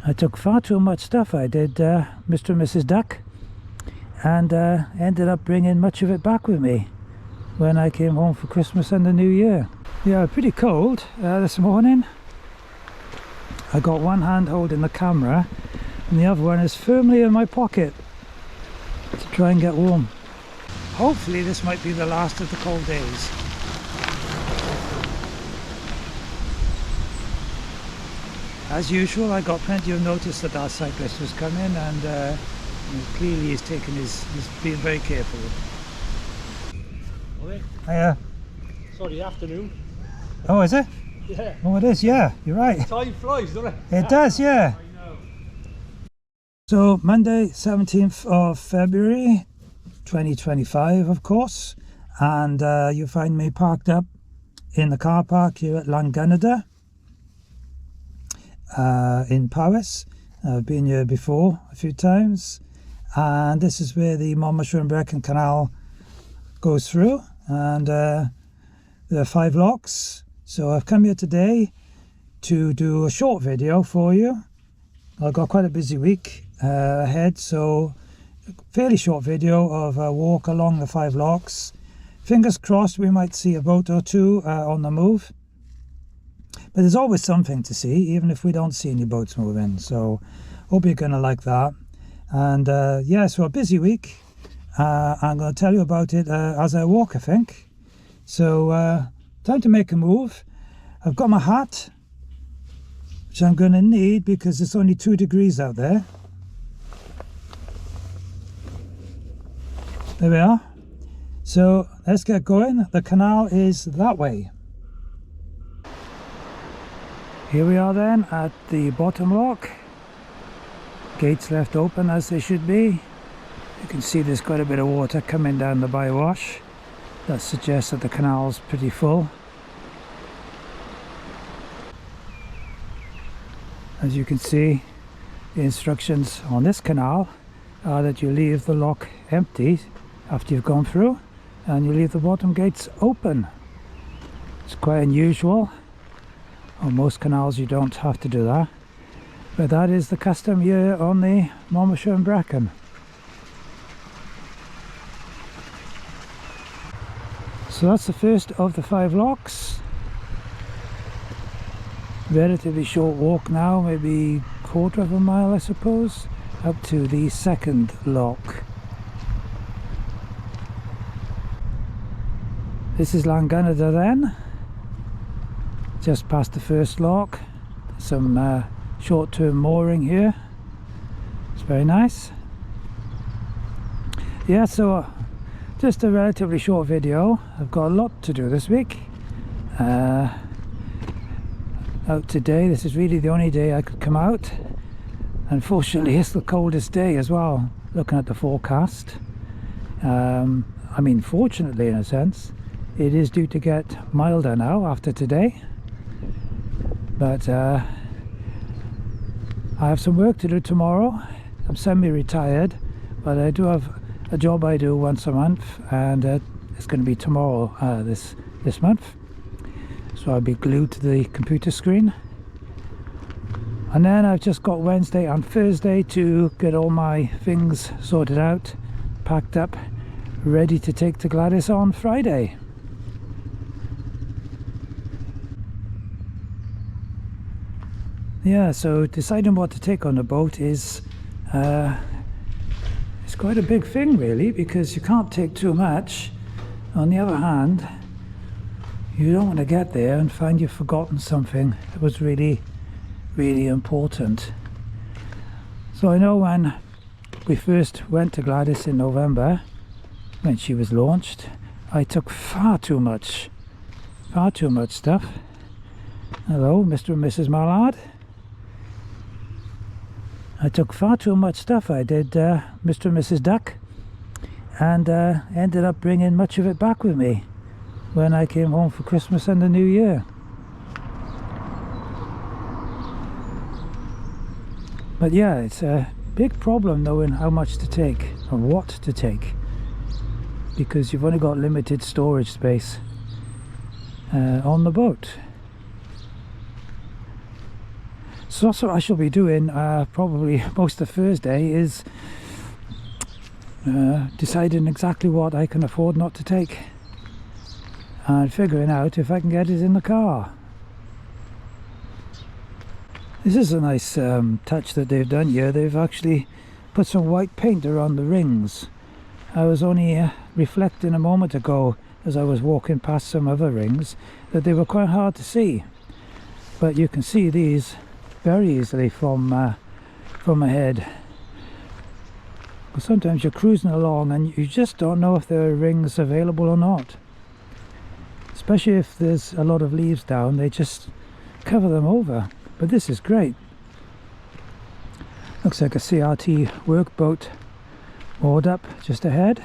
I took far too much stuff. I did, Mr. and Mrs. Duck, and ended up bringing much of it back with me when I came home for Christmas and the New Year. Yeah, pretty cold this morning. I got one hand holding the camera and the other one is firmly in my pocket to try and get warm. Hopefully this might be the last of the cold days. As usual, I got plenty of notice that our cyclist was coming, and clearly he's being very careful. Hiya. Sorry, afternoon. Oh, is it? Yeah. Oh, it is, yeah, you're right. Time flies, doesn't it? It does, yeah. I know. So, Monday, 17th of February, 2025, of course, and you find me parked up in the car park here at Llangynidr. In Paris. I've been here before a few times, and this is where the Monmouthshire Brecon Canal goes through, and there are 5 locks. So I've come here today to do a short video for you. I've got quite a busy week ahead, so a fairly short video of a walk along the 5 locks. Fingers crossed we might see a boat or two on the move. But there's always something to see, even if we don't see any boats moving. So hope you're going to like that. And yeah, so a busy week. I'm going to tell you about it as I walk, I think. So time to make a move. I've got my hat, which I'm going to need because it's only 2 degrees out there. There we are. So let's get going. The canal is that way. Here we are then at the bottom lock. Gates left open as they should be. You can see there's quite a bit of water coming down the bywash. That suggests that the canal's pretty full. As you can see, the instructions on this canal are that you leave the lock empty after you've gone through, and you leave the bottom gates open. It's quite unusual. On most canals you don't have to do that, but that is the custom here on the Monmouthshire and Brecon. So that's the first of the 5 locks. Relatively short walk now, maybe quarter of a mile I suppose, up to the second lock. This is Llangynidr then. Just past the first lock. Some short-term mooring here. It's very nice. Yeah, so just a relatively short video. I've got a lot to do this week. Out today, this is really the only day I could come out. Unfortunately, it's the coldest day as well, looking at the forecast. I mean, fortunately in a sense, it is due to get milder now after today. But I have some work to do tomorrow. I'm semi-retired, but I do have a job I do once a month, and it's going to be tomorrow this month. So I'll be glued to the computer screen. And then I've just got Wednesday and Thursday to get all my things sorted out, packed up, ready to take to Gladys on Friday. Yeah, so deciding what to take on the boat is it's quite a big thing really, because you can't take too much. On the other hand, you don't want to get there and find you've forgotten something that was really important. So I know when we first went to Gladys in November, when she was launched, I took far too much stuff. Hello, Mr. and Mrs. Mallard. I took far too much stuff. I did, Mr. and Mrs. Duck, and ended up bringing much of it back with me when I came home for Christmas and the New Year. But yeah, it's a big problem knowing how much to take and what to take, because you've only got limited storage space on the boat. So that's what I shall be doing probably most of Thursday, is deciding exactly what I can afford not to take and figuring out if I can get it in the car. This is a nice touch that they've done here. They've actually put some white paint around the rings. I was only reflecting a moment ago as I was walking past some other rings that they were quite hard to see, but you can see these very easily from ahead. But sometimes you're cruising along and you just don't know if there are rings available or not, especially if there's a lot of leaves down. They just cover them over. But this is great. Looks like a CRT workboat moored up just ahead.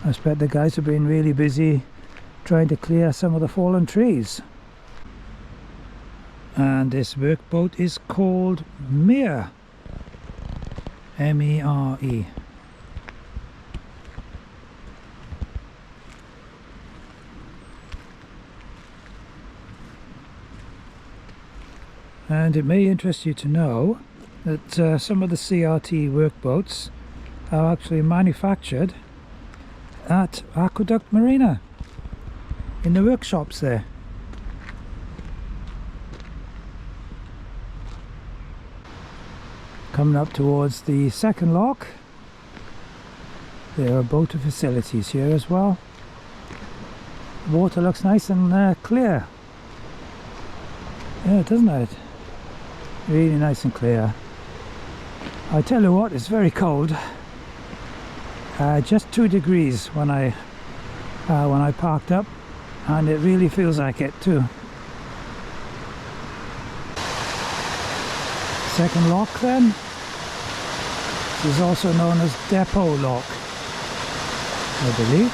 I expect the guys have been really busy trying to clear some of the fallen trees. And this workboat is called Mere, M-E-R-E. And it may interest you to know that some of the CRT workboats are actually manufactured at Aqueduct Marina, in the workshops there. Coming up towards the second lock, there are boater facilities here as well. The water looks nice and clear. Yeah, doesn't it? Really nice and clear. I tell you what, it's very cold. Just 2 degrees when I parked up, and it really feels like it too. Second lock then. This is also known as Depot Lock, I believe.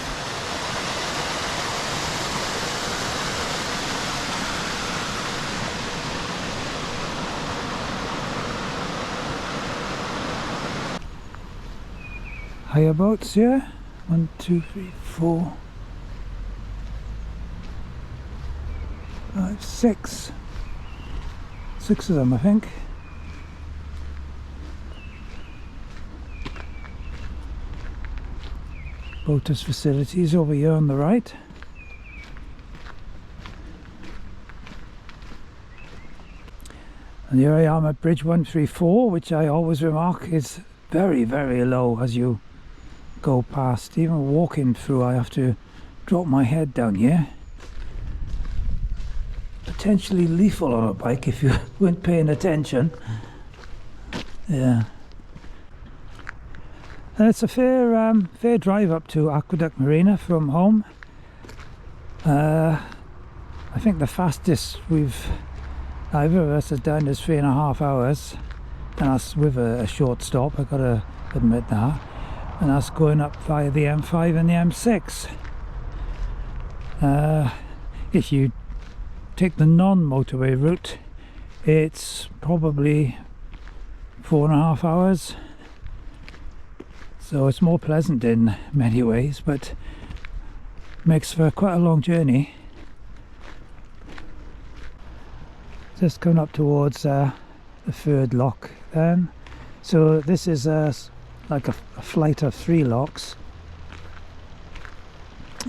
Higher boats here. 1, 2, 3, 4, 5, 6. 6 of them, I think. Boaters facilities over here on the right. And here I am at Bridge 134, which I always remark is very, very low as you go past. Even walking through, I have to drop my head down here. Potentially lethal on a bike if you weren't paying attention. Yeah. And it's a fair drive up to Aqueduct Marina from home. I think the fastest either of us has done is 3.5 hours, and that's with a short stop, I gotta admit that. And that's going up via the M5 and the M6. If you take the non-motorway route, it's probably 4.5 hours. So it's more pleasant in many ways, but makes for quite a long journey. Just coming up towards the third lock then. So this is like a flight of 3 locks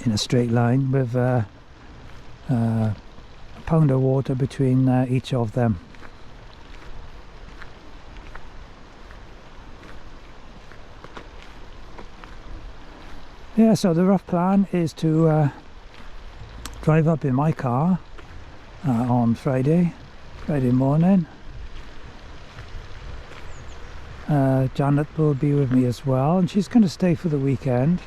in a straight line with a pound of water between each of them. Yeah, so the rough plan is to drive up in my car on Friday morning. Janet will be with me as well, and she's going to stay for the weekend,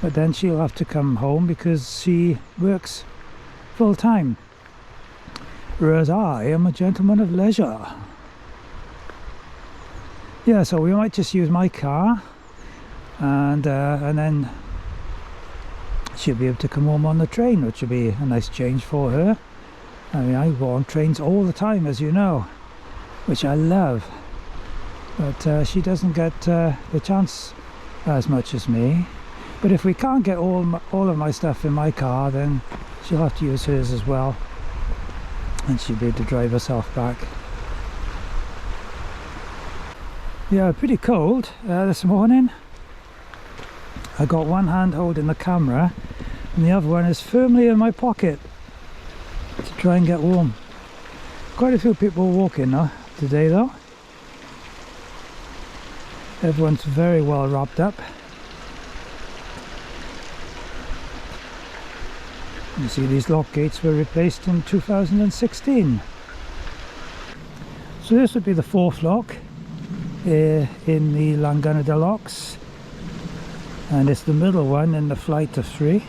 but then she'll have to come home because she works full time, whereas I am a gentleman of leisure. Yeah, so we might just use my car and then she'll be able to come home on the train, which will be a nice change for her. I mean, I go on trains all the time, as you know, which I love, but she doesn't get the chance as much as me. But if we can't get all of my stuff in my car, then she'll have to use hers as well, and she'll be able to drive herself back. Yeah, pretty cold this morning. I got one hand holding the camera and the other one is firmly in my pocket to try and get warm. Quite a few people walking today though. Everyone's very well wrapped up. You see, these lock gates were replaced in 2016. So this would be the fourth lock in the Llangynidr locks, and it's the middle one in the flight of 3.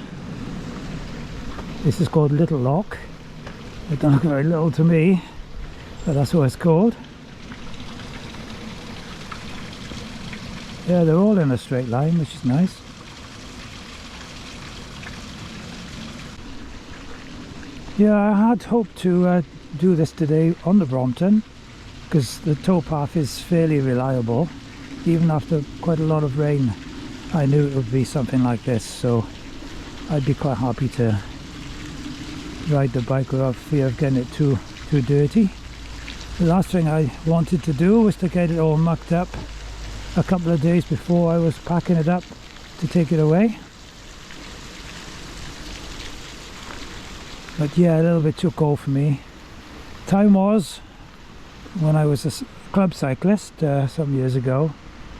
This is called Little Lock. It don't look very little to me, but that's what it's called. Yeah, they're all in a straight line, which is nice. Yeah, I had hoped to do this today on the Brompton, because the towpath is fairly reliable. Even after quite a lot of rain, I knew it would be something like this, so I'd be quite happy to ride the bike without fear of getting it too dirty. The last thing I wanted to do was to get it all mucked up a couple of days before I was packing it up to take it away. But yeah, a little bit too cold for me. Time was, when I was a club cyclist some years ago,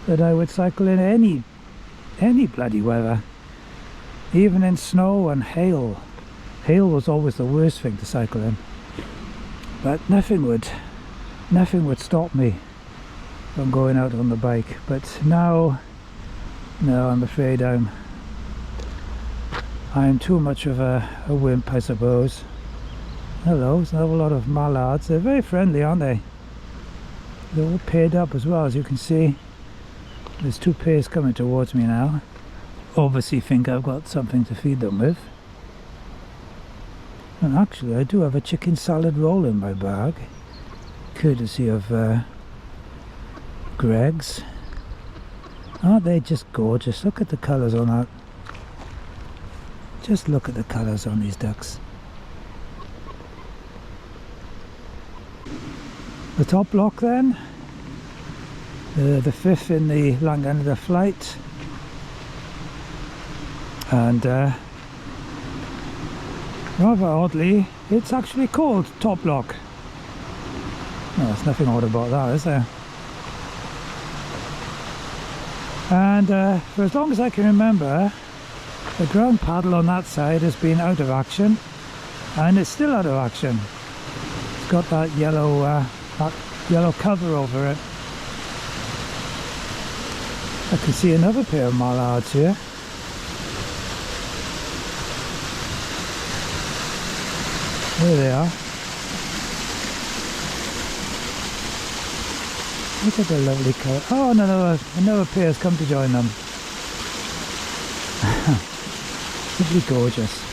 that I would cycle in any bloody weather, even in snow and hail. Hail was always the worst thing to cycle in, but nothing would stop me from going out on the bike. But now, no, I'm afraid I'm too much of a wimp, I suppose. Hello, there's another lot of mallards. They're very friendly, aren't they? They're all paired up as well, as you can see. There's 2 pairs coming towards me now. Obviously think I've got something to feed them with. And actually I do have a chicken salad roll in my bag, courtesy of Greg's. Aren't they just gorgeous? Look at the colours on that. Just look at the colours on these ducks. The top block then, the 5th in the Llangynidr flight, and rather oddly it's actually called top block. No, there's nothing odd about that, is there? And for as long as I can remember, the ground paddle on that side has been out of action, and it's still out of action. It's got that yellow cover over it. I can see another pair of mallards here. There they are. Look at the lovely colour. Oh, another pair has come to join them. Simply gorgeous.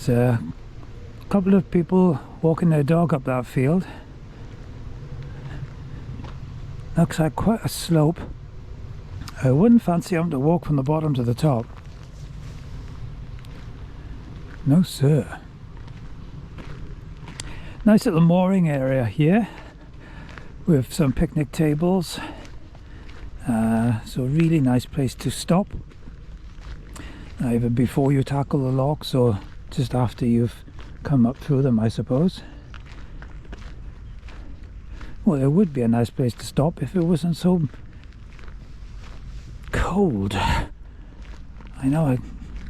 A couple of people walking their dog up that field. Looks like quite a slope. I wouldn't fancy them to walk from the bottom to the top. No sir. Nice little mooring area here with some picnic tables. So really nice place to stop, either before you tackle the locks or just after you've come up through them, I suppose. Well, it would be a nice place to stop if it wasn't so cold. I know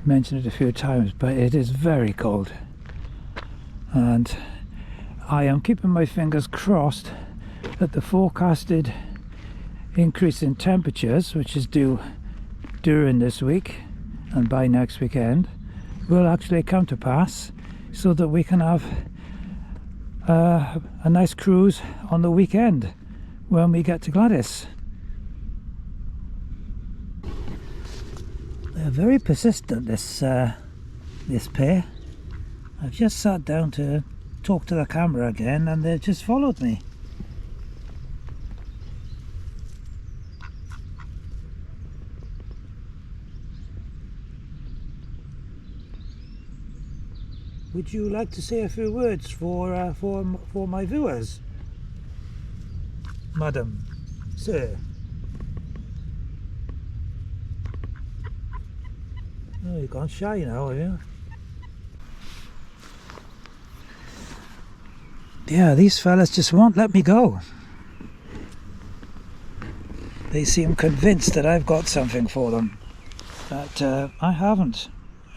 mentioned it a few times, but it is very cold, and I am keeping my fingers crossed that the forecasted increase in temperatures, which is due during this week and by next weekend, will actually come to pass, so that we can have a nice cruise on the weekend when we get to Gladys. They're very persistent, this pair. I've just sat down to talk to the camera again and they've just followed me. Would you like to say a few words for my viewers, madam, sir? Oh, you've gone shy now, have you? Yeah, these fellas just won't let me go. They seem convinced that I've got something for them, but I haven't.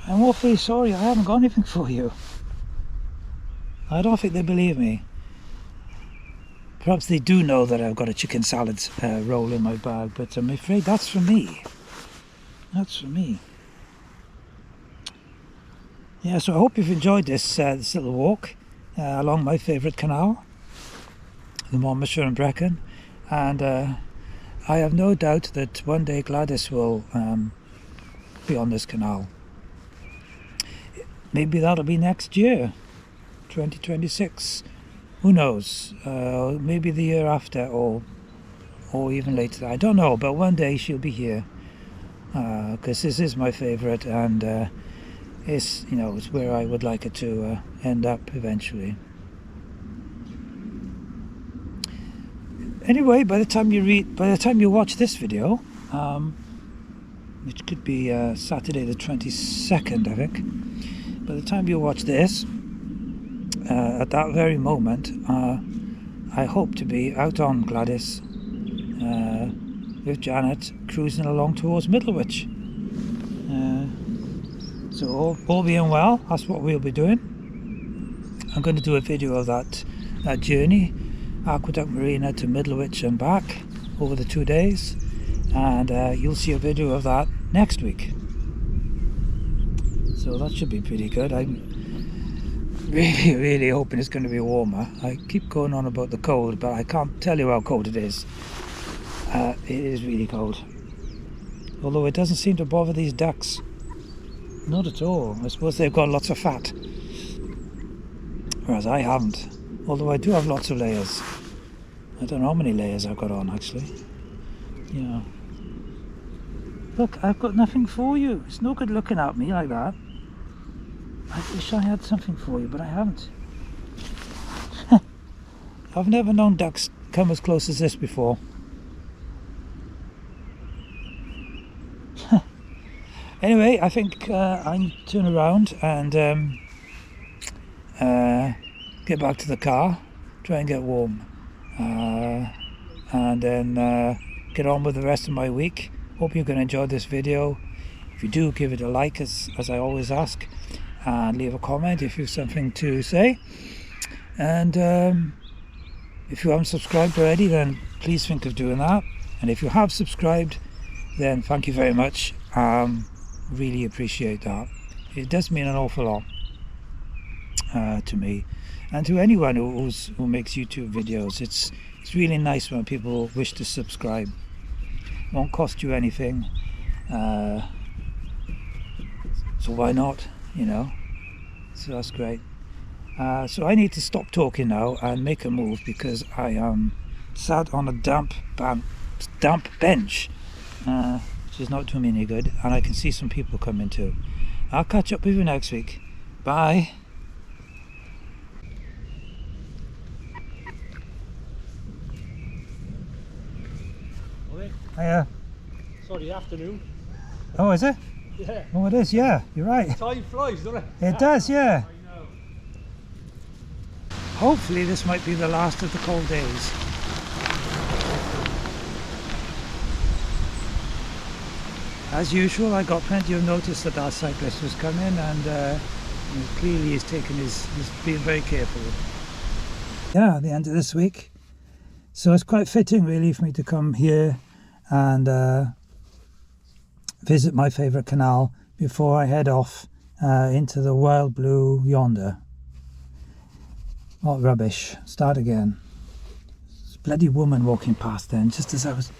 I'm awfully sorry, I haven't got anything for you. I don't think they believe me. Perhaps they do know that I've got a chicken salad roll in my bag, but I'm afraid that's for me. That's for me. Yeah, so I hope you've enjoyed this little walk along my favourite canal, the Monmouthshire and Brecon, and I have no doubt that one day Gladys will be on this canal. Maybe that'll be next year, 2026. Who knows? Maybe the year after, or even later. I don't know. But one day she'll be here, because this is my favourite, and it's it's where I would like it to end up eventually. Anyway, by the time you watch this video, which could be Saturday the 22nd, I think. By the time you watch this, at that very moment, I hope to be out on Gladys with Janet, cruising along towards Middlewich. So all being well, that's what we'll be doing. I'm going to do a video of that journey, Aqueduct Marina to Middlewich and back, over the 2 days, and you'll see a video of that next week. So that should be pretty good. I'm really hoping it's going to be warmer. I keep going on about the cold, but I can't tell you how cold it is. It is really cold. Although it doesn't seem to bother these ducks. Not at all. I suppose they've got lots of fat. Whereas I haven't. Although I do have lots of layers. I don't know how many layers I've got on, actually. Yeah. Look, I've got nothing for you. It's no good looking at me like that. I wish I had something for you, but I haven't. I've never known ducks come as close as this before. Anyway, I think I'm turn around and get back to the car, try and get warm, and then get on with the rest of my week. Hope you're going to enjoy this video. If you do, give it a like, as I always ask, and leave a comment if you have something to say. And if you haven't subscribed already, then please think of doing that. And if you have subscribed, then thank you very much. Really appreciate that. It does mean an awful lot to me and to anyone who makes YouTube videos. It's really nice when people wish to subscribe. It won't cost you anything, so why not, so that's great. So I need to stop talking now and make a move, because I am sat on a damp bench, which is not doing me any good, and I can see some people coming too. I'll catch up with you next week. Bye. Hiya. Sorry, afternoon. Oh, is it? Yeah. Oh, it is, yeah. You're right. Time flies, doesn't it? It does, yeah. I know. Hopefully this might be the last of the cold days. as usual, I got plenty of notice that our cyclist was coming, and clearly he's being very careful. Yeah, the end of this week. So it's quite fitting really for me to come here and visit my favourite canal before I head off into the wild blue yonder. What rubbish. Start again. This bloody woman walking past then, just as I was